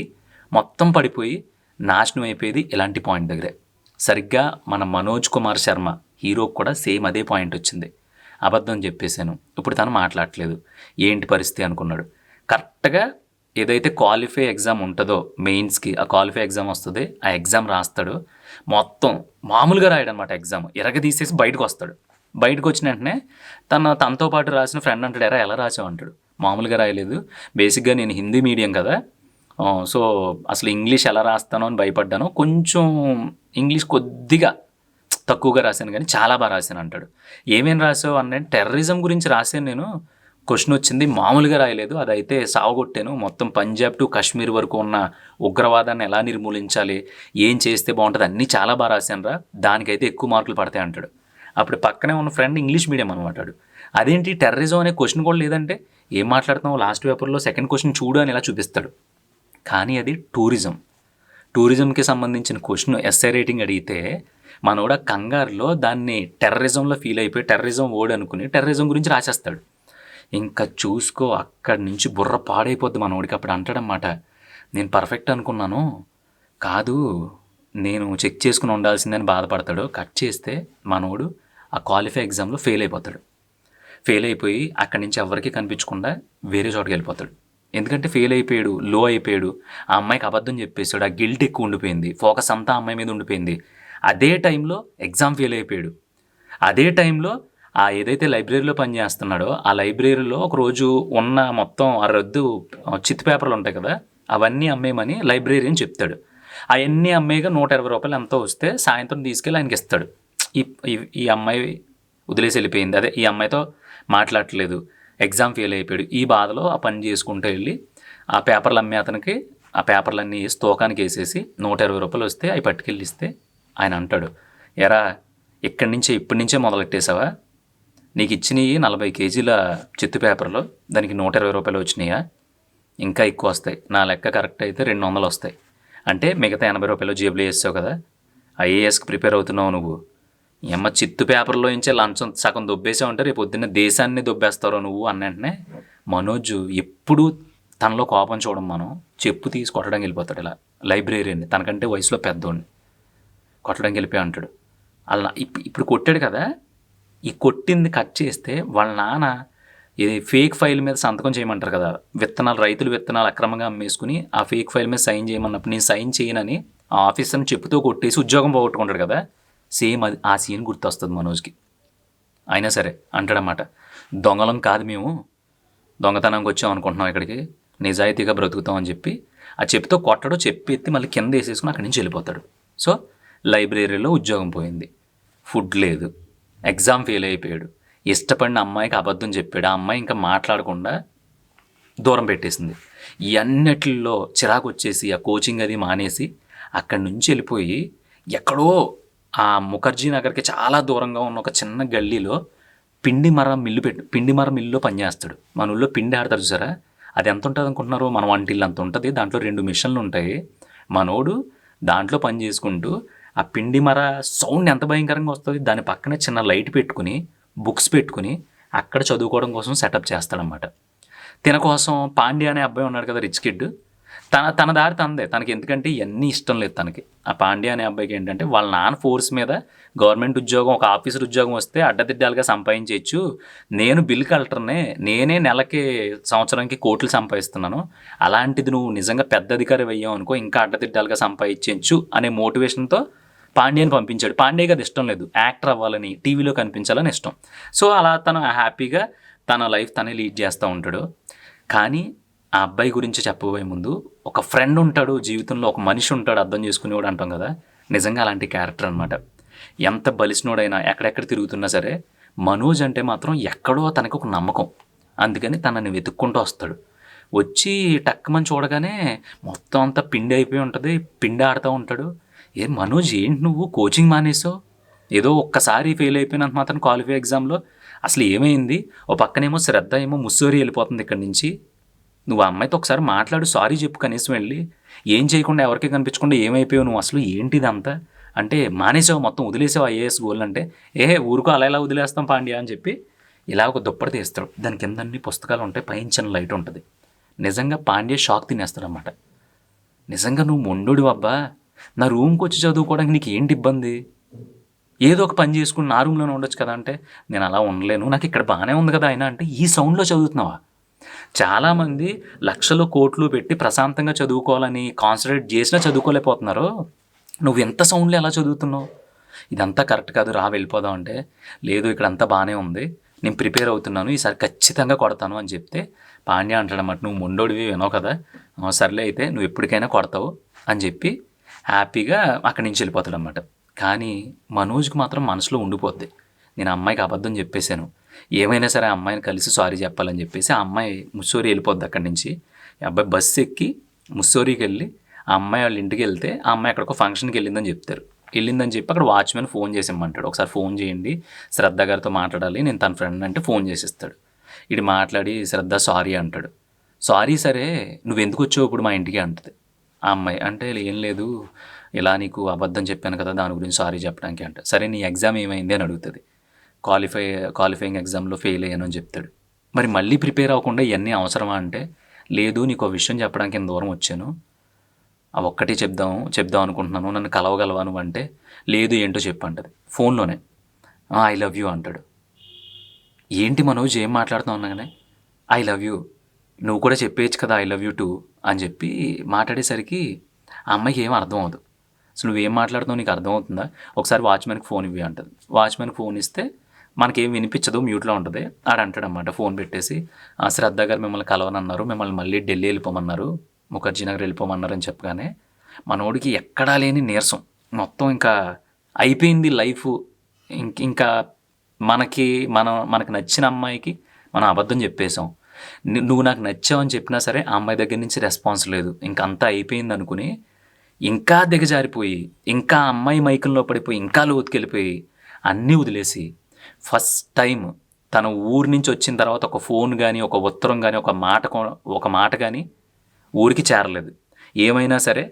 మొత్తం పడిపోయి నాశనం అయిపోయేది ఇలాంటి పాయింట్ దగ్గరే. సరిగ్గా మన మనోజ్ కుమార్ శర్మ హీరోకి కూడా సేమ్ అదే పాయింట్ వచ్చింది. అబద్ధం చెప్పేశాను, ఇప్పుడు తను మాట్లాడట్లేదు, ఏంటి పరిస్థితి అనుకున్నాడు. కరెక్ట్గా ఏదైతే క్వాలిఫై ఎగ్జామ్ ఉంటుందో మెయిన్స్కి, ఆ క్వాలిఫై ఎగ్జామ్ వస్తుంది, ఆ ఎగ్జామ్ రాస్తాడు. మొత్తం మామూలుగా రాయడం అనమాట. ఎగ్జామ్ ఎరగదీసేసి బయటకు వస్తాడు. బయటకు వచ్చిన వెంటనే తనతో పాటు రాసిన ఫ్రెండ్ అంటాడు, ఎలా రాసావు అంటాడు. మామూలుగా రాయలేదు, బేసిక్గా నేను హిందీ మీడియం కదా, సో అసలు ఇంగ్లీష్ ఎలా రాస్తానో అని భయపడ్డాను, కొంచెం ఇంగ్లీష్ కొద్దిగా తక్కువగా రాశాను కానీ చాలా బాగా రాశాను అంటాడు. ఏమేమి రాసావు అంటే, టెర్రరిజం గురించి రాశాను నేను, క్వశ్చన్ వచ్చింది, మామూలుగా రాయలేదు, అదైతే సావగొట్టాను, మొత్తం పంజాబ్ టు కాశ్మీర్ వరకు ఉన్న ఉగ్రవాదాన్ని ఎలా నిర్మూలించాలి, ఏం చేస్తే బాగుంటుంది, అన్నీ చాలా బాగా రాశాను రా, దానికైతే ఎక్కువ మార్కులు పడతాయి అంటాడు. అప్పుడు పక్కనే ఉన్న ఫ్రెండ్ ఇంగ్లీష్ మీడియం అనమాట. అదేంటి టెర్రరిజం అనే క్వశ్చన్ కూడా లేదంటే, ఏం మాట్లాడుతున్నావు, లాస్ట్ పేపర్లో సెకండ్ క్వశ్చన్ చూడు అని ఇలా చూపిస్తాడు. కానీ అది టూరిజంకి సంబంధించిన క్వశ్చన్ ఎస్ఐ రేటింగ్ అడిగితే మనోడ కంగారులో దాన్ని టెర్రరిజంలో ఫీల్ అయిపోయి టెర్రరిజం వర్డ్ అనుకుని టెర్రరిజం గురించి రాసేస్తాడు. ఇంకా చూసుకో అక్కడి నుంచి బుర్ర పాడైపోద్ది మనోడికి. అప్పుడు అంటాడనమాట, నేను పర్ఫెక్ట్ అనుకున్నాను, కాదు నేను చెక్ చేసుకుని ఉండాల్సిందని బాధపడతాడు. కట్ చేస్తే మనోడు ఆ క్వాలిఫై ఎగ్జామ్లో ఫెయిల్ అయిపోయి అక్కడి నుంచి ఎవరికి కనిపించకుండా వేరే చోటుకి వెళ్ళిపోతాడు. ఎందుకంటే ఫెయిల్ అయిపోయాడు, లో అయిపోయాడు, ఆ అమ్మాయికి అబద్ధం చెప్పేశాడు, ఆ గిల్ట్ ఎక్కువ ఉండిపోయింది, ఫోకస్ అంతా అమ్మాయి మీద ఉండిపోయింది. అదే టైంలో ఎగ్జామ్ ఫెయిల్ అయిపోయాడు. అదే టైంలో ఆ ఏదైతే లైబ్రరీలో పనిచేస్తున్నాడో ఆ లైబ్రరీలో ఒకరోజు ఉన్న మొత్తం ఆ రద్దు చిత్తు పేపర్లు ఉంటాయి కదా, అవన్నీ అమ్మేయమని లైబ్రరీని చెప్తాడు. అవన్నీ అమ్మేగా 120 రూపాయలు ఎంతో వస్తే సాయంత్రం తీసుకెళ్ళి ఆయనకి ఇస్తాడు. ఈ అమ్మాయి వదిలేసి వెళ్ళిపోయింది, అదే ఈ అమ్మాయితో మాట్లాడట్లేదు, ఎగ్జామ్ ఫెయిల్ అయిపోయాడు. ఈ బాధలో ఆ పని చేసుకుంటూ వెళ్ళి ఆ పేపర్లు అమ్మే అతనికి ఆ పేపర్లన్నీ తోకానికి వేసేసి 120 రూపాయలు వస్తే అవి పట్టుకెళ్ళి ఇస్తే ఆయన అంటాడు, ఎరా ఇప్పటి నుంచే మొదలెట్టేసావా, నీకు ఇచ్చినవి 40 కేజీల చిత్తు పేపర్లో దానికి 120 రూపాయలు వచ్చినాయా, ఇంకా ఎక్కువ వస్తాయి, నా లెక్క కరెక్ట్ అయితే 200 వస్తాయి, అంటే మిగతా 80 రూపాయలు జేబులో వేసావు కదా, ఐఏఎస్కి ప్రిపేర్ అవుతున్నావు నువ్వు, ఎమ్మ చిత్తు పేపర్లో నుంచే లంచం సగం దొబ్బేసావు అంటే రేపు పొద్దున్న దేశాన్ని దొబ్బేస్తారో నువ్వు అన్న వెంటనే మనోజ్ ఎప్పుడు తనలో కోపం చూడడం, మనం చెప్పు తీసి కొట్టడానికి వెళ్ళిపోతాడు. ఇలా లైబ్రరీని తనకంటే వయసులో పెద్దోడిని కొట్టడానికి వెళ్ళిపోయి అంటాడు. అలా ఇప్పుడు కొట్టాడు కదా, ఈ కొట్టింది కట్ చేస్తే వాళ్ళ నాన్న ఇది ఫేక్ ఫైల్ మీద సంతకం చేయమంటారు కదా, రైతులు విత్తనాలు అక్రమంగా అమ్మేసుకుని ఆ ఫేక్ ఫైల్ మీద సైన్ చేయమన్నప్పుడు నేను సైన్ చేయనని ఆ ఆఫీసర్ని చెప్పుతో కొట్టేసి ఉద్యోగం పోగొట్టుకుంటాడు కదా, సేమ్ అది ఆ సీన్ గుర్తొస్తుంది మనోజ్కి. అయినా సరే అంటాడన్నమాట, దొంగలం కాదు మేము, దొంగతనంకి వచ్చాం అనుకుంటున్నాం, ఇక్కడికి నిజాయితీగా బ్రతుకుతాం అని చెప్పి ఆ చెప్పుతో కొట్టడం, చెప్పి ఎత్తి మళ్ళీ కింద వేసేసుకుని అక్కడి నుంచి వెళ్ళిపోతాడు. సో లైబ్రరీలో ఉద్యోగం పోయింది, ఫుడ్ లేదు, ఎగ్జామ్ ఫెయిల్ అయిపోయాడు, ఇష్టపడిన అమ్మాయికి అబద్ధం చెప్పాడు, ఆ అమ్మాయి ఇంకా మాట్లాడకుండా దూరం పెట్టేసింది. ఇవన్నిటిల్లో చిరాకు వచ్చేసి ఆ కోచింగ్ అది మానేసి అక్కడి నుంచి వెళ్ళిపోయి ఎక్కడో ఆ ముఖర్జీ నగర్కి చాలా దూరంగా ఉన్న ఒక చిన్న గల్లీలో పిండి మర మిల్లులో పనిచేస్తాడు. మన ఊళ్ళో పిండి ఆడతారు చూసారా, అది ఎంత ఉంటుంది అనుకుంటున్నారు, మన వంటిల్లు అంత ఉంటుంది, దాంట్లో 2 మిషన్లు ఉంటాయి. మనోడు దాంట్లో పని చేసుకుంటూ ఆ పిండి మర సౌండ్ ఎంత భయంకరంగా వస్తుంది, దాని పక్కనే చిన్న లైట్ పెట్టుకుని బుక్స్ పెట్టుకుని అక్కడ చదువుకోవడం కోసం సెటప్ చేస్తాడనమాట. తిన కోసం పాండ్య అనే అబ్బాయి ఉన్నాడు కదా, రిచ్ కిడ్, తన దారి తందే, తనకి ఎందుకంటే ఇవన్నీ ఇష్టం లేదు తనకి. ఆ పాండ్య అనే అబ్బాయికి ఏంటంటే వాళ్ళ నాన్న ఫోర్స్ మీద గవర్నమెంట్ ఉద్యోగం, ఒక ఆఫీసర్ ఉద్యోగం వస్తే అడ్డదిడ్డాలుగా సంపాదించవచ్చు, నేను బిల్ కలెక్టర్నే, నేనే నెలకి సంవత్సరానికి కోట్లు సంపాదిస్తున్నాను, అలాంటిది నువ్వు నిజంగా పెద్ద అధికారి అయ్యావు అనుకో ఇంకా అడ్డదిడ్డాలుగా సంపాదించవచ్చు అనే మోటివేషన్తో పాండ్యని పంపించాడు. పాండ్యకి అది ఇష్టం లేదు, యాక్టర్ అవ్వాలని, టీవీలో కనిపించాలని ఇష్టం. సో అలా తను హ్యాపీగా తన లైఫ్ తనే లీడ్ చేస్తూ ఉంటాడు. కానీ ఆ అబ్బాయి గురించి చెప్పబోయే ముందు ఒక ఫ్రెండ్ ఉంటాడు జీవితంలో, ఒక మనిషి ఉంటాడు అర్థం చేసుకునేవాడు అంటాం కదా, నిజంగా అలాంటి క్యారెక్టర్ అనమాట. ఎంత బలిసినోడైనా ఎక్కడెక్కడ తిరుగుతున్నా సరే మనోజ్ అంటే మాత్రం ఎక్కడో తనకి ఒక నమ్మకం. అందుకని తనని వెతుక్కుంటూ వస్తాడు. వచ్చి టక్కుమని చూడగానే మొత్తం అంతా పిండి అయిపోయి ఉంటుంది, పిండి ఆడుతూ ఉంటాడు. ఏ మనోజ్ ఏంటి నువ్వు కోచింగ్ మానేసావు, ఏదో ఒక్కసారి ఫెయిల్ అయిపోయినంత మాత్రం క్వాలిఫై ఎగ్జామ్లో అసలు ఏమైంది? ఓ పక్కనేమో శ్రద్ధ ఏమో ముస్సోరి వెళ్ళిపోతుంది ఇక్కడి నుంచి. నువ్వు ఆ అమ్మాయితో ఒకసారి మాట్లాడు, సారీ చెప్పు కనీసం వెళ్ళి. ఏం చేయకుండా ఎవరికి కనిపించకుండా ఏమైపోయావు నువ్వు, అసలు ఏంటిదంతా అంటే మానేసావు మొత్తం వదిలేసావు ఐఏఎస్ గోల్ అంటే, ఊరుకో అలా ఎలా వదిలేస్తాం పాండ్యా అని చెప్పి ఇలా ఒక దుప్పటి తీస్తాడు. దాని కింద అన్ని పుస్తకాలు ఉంటాయి, పైన చిన్న లైట్ ఉంటుంది. నిజంగా పాండ్యా షాక్ తినేస్తాడనమాట. నిజంగా నువ్వు మొండోడు అబ్బా, నా రూమ్కి వచ్చి చదువుకోవడానికి నీకు ఏంటి ఇబ్బంది, ఏదో ఒక పని చేసుకుని నా రూమ్లోనే ఉండొచ్చు కదా అంటే, నేను అలా ఉండలేను, నాకు ఇక్కడ బాగానే ఉంది కదా అయినా అంటే ఈ సౌండ్లో చదువుతున్నావా? చాలామంది లక్షలు కోట్లు పెట్టి ప్రశాంతంగా చదువుకోవాలని కాన్సన్ట్రేట్ చేసినా చదువుకోలేకపోతున్నారు, నువ్వు ఎంత సౌండ్లో ఎలా చదువుతున్నావు? ఇదంతా కరెక్ట్ కాదు, రా వెళ్ళిపోదాం అంటే, లేదు ఇక్కడ అంతా బాగానే ఉంది, నేను ప్రిపేర్ అవుతున్నాను, ఈసారి ఖచ్చితంగా కొడతాను అని చెప్తే పాండ్యా అంటాడన్నమాట, నువ్వు మొండోడివి వినవు కదా, సర్లే అయితే నువ్వు ఎప్పటికైనా కొడతావు అని చెప్పి హ్యాపీగా అక్కడి నుంచి వెళ్ళిపోతాడు అన్నమాట. కానీ మనోజ్కి మాత్రం మనసులో ఉండిపోద్ది, నేను అమ్మాయికి అబద్ధం చెప్పేశాను, ఏమైనా సరే ఆ అమ్మాయిని కలిసి సారీ చెప్పాలని చెప్పేసి ఆ అమ్మాయి ముస్సోరి వెళ్ళిపోద్ది అక్కడి నుంచి. ఆ అబ్బాయి బస్సు ఎక్కి ముస్సోరికి వెళ్ళి ఆ అమ్మాయి వాళ్ళ ఇంటికి వెళ్తే ఆ అమ్మాయి అక్కడికి ఫంక్షన్కి వెళ్ళిందని చెప్తారు. వెళ్ళిందని చెప్పి అక్కడ వాచ్మెన్ ఫోన్ చేసి ఇమ్మంటాడు, ఒకసారి ఫోన్ చేయండి శ్రద్ధ గారితో మాట్లాడాలి, నేను తన ఫ్రెండ్ అంటే ఫోన్ చేసిస్తాడు. ఇది మాట్లాడి శ్రద్ధ సారీ అంటాడు. సారీ సరే నువ్వు ఎందుకు వచ్చావు ఇప్పుడు మా ఇంటికి అంటది ఆ అమ్మాయి. అంటే ఏం లేదు, ఇలా నీకు అబద్ధం చెప్పాను కదా దాని గురించి సారీ చెప్పడానికి అంట. సరే నీ ఎగ్జామ్ ఏమైంది అని అడుగుతుంది. క్వాలిఫైయింగ్ ఎగ్జామ్లో ఫెయిల్ అయ్యాను అని చెప్తాడు. మరి మళ్ళీ ప్రిపేర్ అవ్వకుండా ఇవన్నీ అవసరమా అంటే, లేదు నీకు ఒక విషయం చెప్పడానికి ఇంత దూరం వచ్చాను, ఆ ఒక్కటే చెప్దాం అనుకుంటున్నాను, నన్ను కలవగలవా నువ్వు అంటే, లేదు ఏంటో చెప్పు అంటది ఫోన్లోనే. ఐ లవ్ యూ అంటాడు. ఏంటి మనోజ్ ఏం మాట్లాడుతున్నావు అనగానే, ఐ లవ్ యూ, నువ్వు కూడా చెప్పేయచ్చు కదా ఐ లవ్ యూ టూ అని చెప్పి మాట్లాడేసరికి ఆ అమ్మాయికి ఏం అర్థం అవ్వదు. అసలు నువ్వేం మాట్లాడుతున్నావు, నీకు అర్థమవుతుందా, ఒకసారి వాచ్మెన్కి ఫోన్ ఇవ్వి అంటది. వాచ్మెన్కి ఫోన్ ఇస్తే మనకేం వినిపించదు, మ్యూట్లో ఉంటుంది. ఆడంటాడనమాట ఫోన్ పెట్టేసి, శ్రద్ధ గారు మిమ్మల్ని కలవనన్నారు, మిమ్మల్ని మళ్ళీ ఢిల్లీ వెళ్ళిపోమన్నారు, ముఖర్జీ నగర్ వెళ్ళిపోమన్నారు అని చెప్పగానే మనోడికి ఎక్కడా లేని నీరసం, మొత్తం ఇంకా అయిపోయింది లైఫ్. ఇంకా మనకు నచ్చిన అమ్మాయికి మనం అబద్ధం చెప్పేశాం, నువ్వు నాకు నచ్చావని చెప్పినా సరే ఆ అమ్మాయి దగ్గర నుంచి రెస్పాన్స్ లేదు, ఇంకంతా అయిపోయింది అనుకుని ఇంకా దిగజారిపోయి, ఇంకా అమ్మాయి మైకంలో పడిపోయి, ఇంకా లోతుకెళ్ళిపోయి అన్నీ వదిలేసి ఫస్ట్ టైం తన ఊరి నుంచి వచ్చిన తర్వాత ఒక ఫోన్ కానీ, ఒక ఉత్తరం కానీ, ఒక మాట కానీ ఊరికి చేరలేదు. ఏమైనా సరే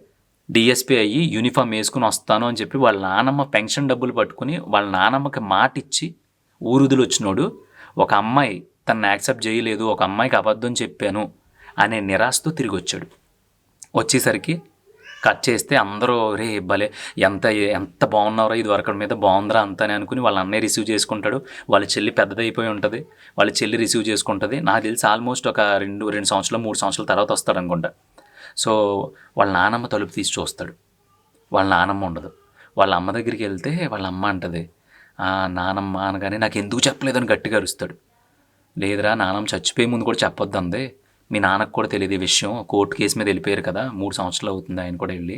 డిఎస్పీ అయ్యి యూనిఫామ్ వేసుకుని వస్తాను అని చెప్పి వాళ్ళ నానమ్మ పెన్షన్ డబ్బులు పట్టుకుని వాళ్ళ నానమ్మకి మాట ఇచ్చి ఊరుదులు వచ్చినోడు, ఒక అమ్మాయి తనని యాక్సెప్ట్ చేయలేదు, ఒక అమ్మాయికి అబద్ధం చెప్పాను అనే నిరాశతో తిరిగి వచ్చాడు. వచ్చేసరికి కట్ చేస్తే అందరూ రే భలే ఎంత ఎంత బాగున్నారో, ఇది వరకడి మీద బాగుందిరా అంతని అనుకుని వాళ్ళ అన్నయ్య రిసీవ్ చేసుకుంటాడు. వాళ్ళ చెల్లి పెద్దదైపోయి ఉంటుంది, వాళ్ళ చెల్లి రిసీవ్ చేసుకుంటుంది. నాకు తెలిసి ఆల్మోస్ట్ ఒక 2 సంవత్సరాలు 3 సంవత్సరాల తర్వాత వస్తాడు అనుకుంటా. సో వాళ్ళ నానమ్మ తలుపు తీసి చూస్తాడు, వాళ్ళ నానమ్మ ఉండదు. వాళ్ళ అమ్మ దగ్గరికి వెళ్తే వాళ్ళ అమ్మ అంటది, నానమ్మ అనగానే నాకు ఎందుకు చెప్పలేదని గట్టిగా అరుస్తాడు. లేదురా నానమ్మ చచ్చిపోయే ముందు కూడా చెప్పొద్దు అంది, మీ నాన్నకు కూడా తెలియదు ఈ విషయం, కోర్టు కేసు మీద వెళ్ళిపోయారు కదా, 3 సంవత్సరాలు అవుతుంది ఆయన కూడా వెళ్ళి.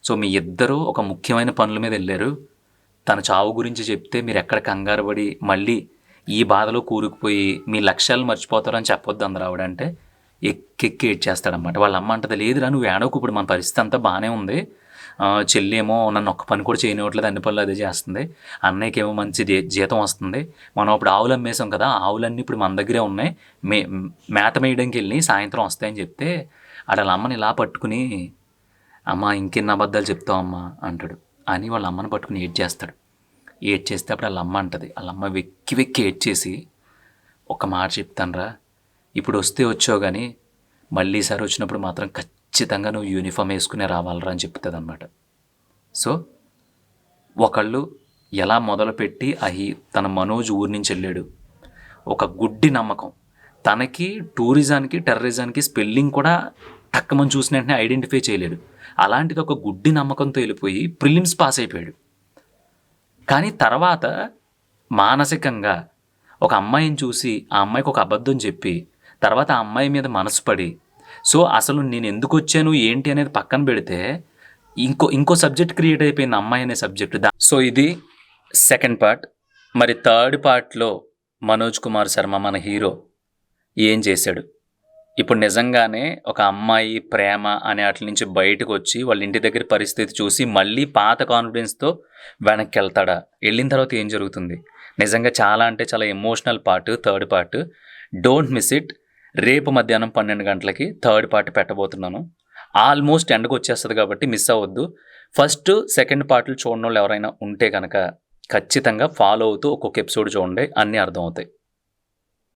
సో మీ ఇద్దరూ ఒక ముఖ్యమైన పనుల మీద వెళ్ళారు, తన చావు గురించి చెప్తే మీరు ఎక్కడ కంగారు పడి మళ్ళీ ఈ బాధలో కూరుకుపోయి మీ లక్ష్యాలు మర్చిపోతారని చెప్పొద్దు అందరు ఆవిడ అంటే ఎక్కెక్కి ఏడ్చేస్తాడనమాట. వాళ్ళ అమ్మ అంటది, లేదురా నువ్వు ఏడవకు, ఇప్పుడు మన పరిస్థితి అంతా బాగానే ఉంది, చెల్లి ఏమో నన్ను ఒక్క పని కూడా చేయనివ్వట్లేదు, అన్ని పనులు అదే చేస్తుంది, అన్నయ్యకి ఏమో మంచి జీతం వస్తుంది, మనం ఇప్పుడు ఆవులు అమ్మేసాం కదా, ఆవులన్నీ ఇప్పుడు మన దగ్గరే ఉన్నాయి, మేత మేయడానికి వెళ్ళి సాయంత్రం వస్తాయని చెప్తే వాళ్ళ అమ్మని ఇలా పట్టుకుని, అమ్మ ఇంకెన్ని అబద్ధాలు చెప్తావు అమ్మ అంటాడు అని వాళ్ళ అమ్మని పట్టుకుని ఏడ్చేస్తాడు. ఏడ్చేస్తే అప్పుడు వాళ్ళ అమ్మ అంటది, వాళ్ళ అమ్మ వెక్కి వెక్కి ఏడ్చేసి, ఒక మాట చెప్తానురా, ఇప్పుడు వస్తే వచ్చావు కానీ మళ్ళీ ఈసారి వచ్చినప్పుడు మాత్రం ఖచ్చితంగా నువ్వు యూనిఫామ్ వేసుకునే రావాలరా అని చెప్తుంది అనమాట. సో ఒకళ్ళు ఎలా మొదలుపెట్టి తన మనోజ్ ఊరి నుంచి వెళ్ళాడు, ఒక గుడ్డి నమ్మకం, తనకి టూరిజానికి టెర్రరిజానికి స్పెల్లింగ్ కూడా టక్కమని చూసిన వెంటనే ఐడెంటిఫై చేయలేడు, అలాంటిది ఒక గుడ్డి నమ్మకంతో వెళ్ళిపోయి ప్రిలిమ్స్ పాస్ అయిపోయాడు. కానీ తర్వాత మానసికంగా ఒక అమ్మాయిని చూసి ఆ అమ్మాయికి ఒక అబద్ధం చెప్పి తర్వాత ఆ అమ్మాయి మీద మనసు పడి సో అసలు నేను ఎందుకు వచ్చాను ఏంటి అనేది పక్కన పెడితే ఇంకో సబ్జెక్ట్ క్రియేట్ అయిపోయింది, అమ్మాయి అనే సబ్జెక్ట్. సో ఇది సెకండ్ పార్ట్. మరి థర్డ్ పార్ట్లో మనోజ్ కుమార్ శర్మ మన హీరో ఏం చేశాడు? ఇప్పుడు నిజంగానే ఒక అమ్మాయి ప్రేమ అనే వాటి నుంచి బయటకు వచ్చి వాళ్ళ ఇంటి దగ్గర పరిస్థితి చూసి మళ్ళీ పాత కాన్ఫిడెన్స్తో వెనక్కి వెళ్తాడా? వెళ్ళిన తర్వాత ఏం జరుగుతుంది? నిజంగా చాలా అంటే చాలా emotional part third part. Don't miss it. రేపు మధ్యాహ్నం 12 గంటలకి థర్డ్ పార్ట్ పెట్టబోతున్నాను. ఆల్మోస్ట్ ఎండకు వచ్చేస్తుంది కాబట్టి మిస్ అవ్వద్దు. ఫస్ట్ సెకండ్ పార్ట్లు చూడని వాళ్ళు ఎవరైనా ఉంటే కనుక ఖచ్చితంగా ఫాలో అవుతూ ఒక్కొక్క ఎపిసోడ్ చూడండి, అన్నీ అర్థమవుతాయి.